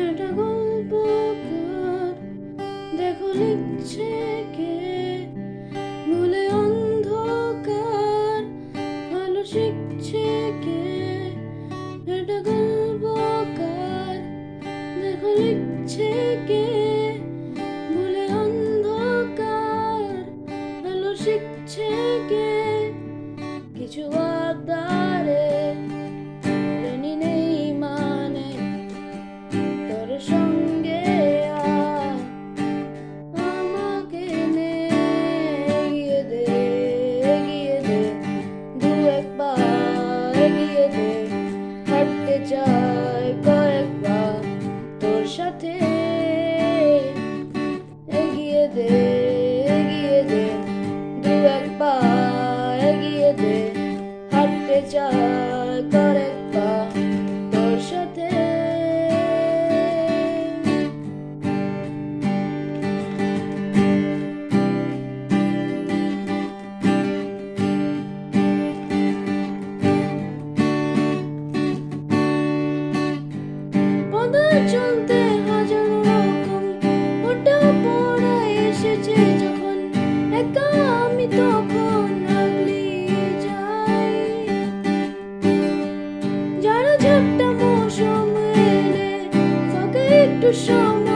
একটা গল্পকার দেখো লিখছে কে, ভুলে অন্ধকার আলো শিখছে কে। একটা গল্পকার দেখো লিখছে কে, ভুলে অন্ধকার আলো শিখছে কে। কিছু আবদারে ঋণী নেই মানে তোর সঙ্গে আমাকে নে, এগিয়ে দে এগিয়ে দে, দু একবার এগিয়ে দে। হাঁটতে চাই কয়েকবার তোর সাথে, এগিয়ে দে এগিয়ে দে, দু একবার এগিয়ে দে। হাঁটতে চাই কয়েকবার তোর সাথে। পথে চলতে হাজারো রকম ওঠা পড়া এসেছে যখন, একা আমি তখন আগলিয়ে যাই। যারা ঝাপটা মৌসুম এলে ফাঁকা একটু সময়